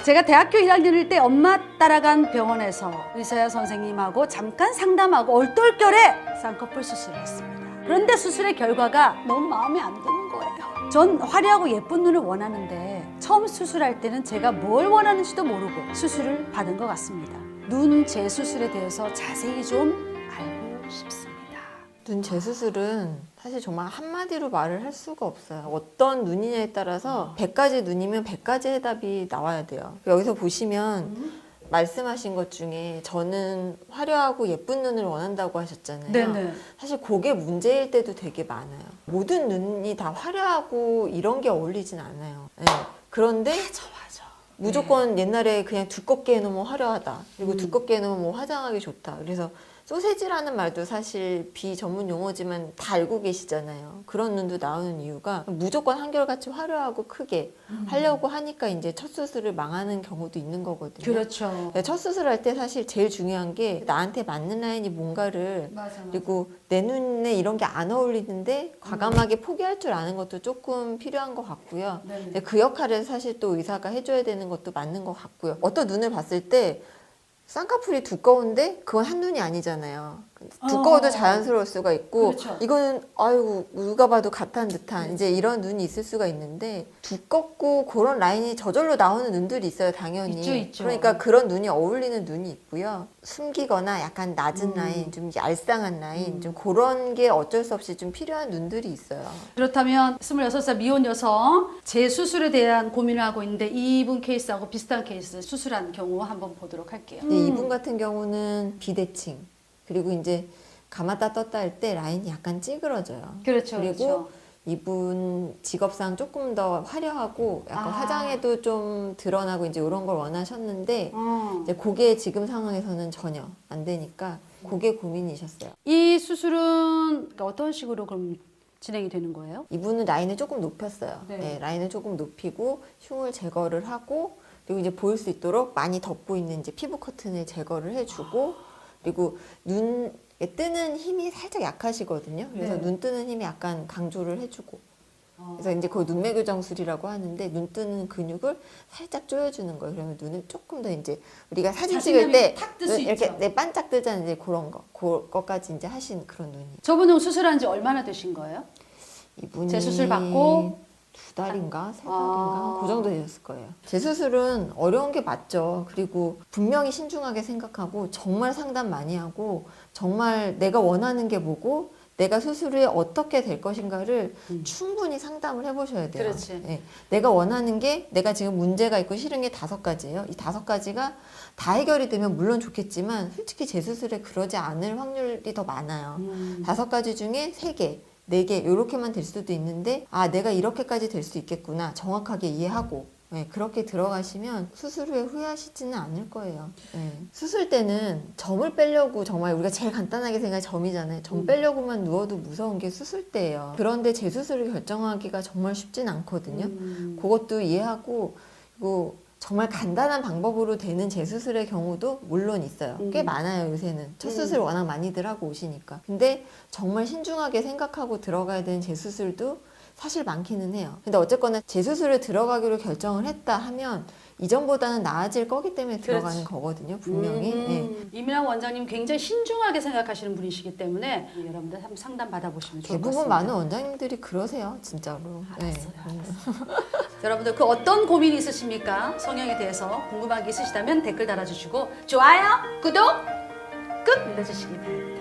제가 대학교 1학년일 때 엄마 따라간 병원에서 의사 선생님하고 잠깐 상담하고 얼떨결에 쌍꺼풀 수술을 했습니다. 그런데 수술의 결과가 너무 마음에 안 드는 거예요. 전 화려하고 예쁜 눈을 원하는데 처음 수술할 때는 제가 뭘 원하는지도 모르고 수술을 받은 것 같습니다. 눈 재수술에 대해서 자세히 좀 알고 싶습니다. 눈 재수술은 사실 정말 한마디로 말을 할 수가 없어요. 어떤 눈이냐에 따라서 100가지 눈이면 100가지 해답이 나와야 돼요. 여기서 보시면 말씀하신 것 중에 저는 화려하고 예쁜 눈을 원한다고 하셨잖아요. 네네. 사실 그게 문제일 때도 되게 많아요. 모든 눈이 다 화려하고 이런 게 어울리진 않아요. 네. 그런데 맞아. 무조건 옛날에 그냥 두껍게 해놓으면 화려하다. 그리고 두껍게 해놓으면 뭐 화장하기 좋다. 그래서 소세지라는 말도 사실 비전문 용어지만 다 알고 계시잖아요. 그런 눈도 나오는 이유가 무조건 한결같이 화려하고 크게 하려고 하니까 이제 첫 수술을 망하는 경우도 있는 거거든요. 그렇죠. 첫 수술할 때 사실 제일 중요한 게 나한테 맞는 라인이 뭔가를 맞아. 그리고 내 눈에 이런 게 안 어울리는데 과감하게 포기할 줄 아는 것도 조금 필요한 것 같고요. 네네. 그 역할을 사실 또 의사가 해줘야 되는 것도 맞는 것 같고요. 어떤 눈을 봤을 때 쌍꺼풀이 두꺼운데 그건 한눈이 아니잖아요. 두꺼워도 자연스러울 수가 있고 그렇죠. 이거는 아이고 누가 봐도 같은 듯한 이제 이런 눈이 있을 수가 있는데 두껍고 그런 라인이 저절로 나오는 눈들이 있어요. 당연히. 있죠. 그러니까 그런 눈이 어울리는 눈이 있고요. 숨기거나 약간 낮은 라인, 좀 얄쌍한 라인, 좀 그런 게 어쩔 수 없이 좀 필요한 눈들이 있어요. 그렇다면 26살 미혼 여성 재수술에 대한 고민을 하고 있는데 이분 케이스하고 비슷한 케이스 수술한 경우 한번 보도록 할게요. 이분 같은 경우는 비대칭 그리고 이제 감았다 떴다 할 때 라인이 약간 찌그러져요. 그렇죠. 그리고 그렇죠. 이분 직업상 조금 더 화려하고 약간 아. 화장에도 좀 드러나고 이제 이런 걸 원하셨는데 이제 그게 지금 상황에서는 전혀 안 되니까 그게 고민이셨어요. 이 수술은 어떤 식으로 그럼 진행이 되는 거예요? 이분은 라인을 조금 높였어요. 네. 네, 라인을 조금 높이고 흉을 제거를 하고 그리고 이제 보일 수 있도록 많이 덮고 있는 이제 피부 커튼을 제거를 해주고 그리고 눈 뜨는 힘이 살짝 약하시거든요. 그래서 네. 눈 뜨는 힘이 약간 강조를 해주고 그래서 이제 그 눈매교 정술이라고 하는데 눈 뜨는 근육을 살짝 조여주는 거예요. 그러면 눈을 조금 더 이제 우리가 사진 찍을 때 탁 뜰 수 눈 이렇게 있죠. 내 반짝 뜨잖아요. 이제 그런 거 그거까지 이제 하신 그런 눈이. 저분은 수술한 지 얼마나 되신 거예요? 이분이 재수술 받고 2달인가 3달인가 아. 그 정도 되셨을 거예요. 재수술은 어려운 게 맞죠. 그리고 분명히 신중하게 생각하고 정말 상담 많이 하고 정말 내가 원하는 게 뭐고 내가 수술 후에 어떻게 될 것인가를 충분히 상담을 해보셔야 돼요. 그렇지. 네. 내가 원하는 게 내가 지금 문제가 있고 싫은 게 5가지예요. 이 5가지가 다 해결이 되면 물론 좋겠지만 솔직히 재수술에 그러지 않을 확률이 더 많아요. 5가지 중에 3개 4개 이렇게만 될 수도 있는데 아 내가 이렇게까지 될 수 있겠구나 정확하게 이해하고 네, 그렇게 들어가시면 수술 후에 후회하시지는 않을 거예요. 네. 수술 때는 점을 빼려고 정말 우리가 제일 간단하게 생각해 점이잖아요. 점 빼려고만 누워도 무서운 게 수술 때예요. 그런데 재수술을 결정하기가 정말 쉽진 않거든요. 그것도 이해하고 그리고 정말 간단한 방법으로 되는 재수술의 경우도 물론 있어요. 꽤 많아요 요새는. 첫 수술 워낙 많이들 하고 오시니까. 근데 정말 신중하게 생각하고 들어가야 되는 재수술도 사실 많기는 해요. 근데 어쨌거나 재수술에 들어가기로 결정을 했다 하면 이전보다는 나아질 거기 때문에 들어가는 거거든요. 분명히. 네. 이민아 원장님 굉장히 신중하게 생각하시는 분이시기 때문에 여러분들 한번 상담 받아보시면 좋을 것 대부분 같습니다. 많은 원장님들이 그러세요. 진짜로. 알았어요. 여러분들 그 어떤 고민이 있으십니까? 성형에 대해서 궁금한 게 있으시다면 댓글 달아주시고 좋아요, 구독 꾹 눌러주시기 바랍니다.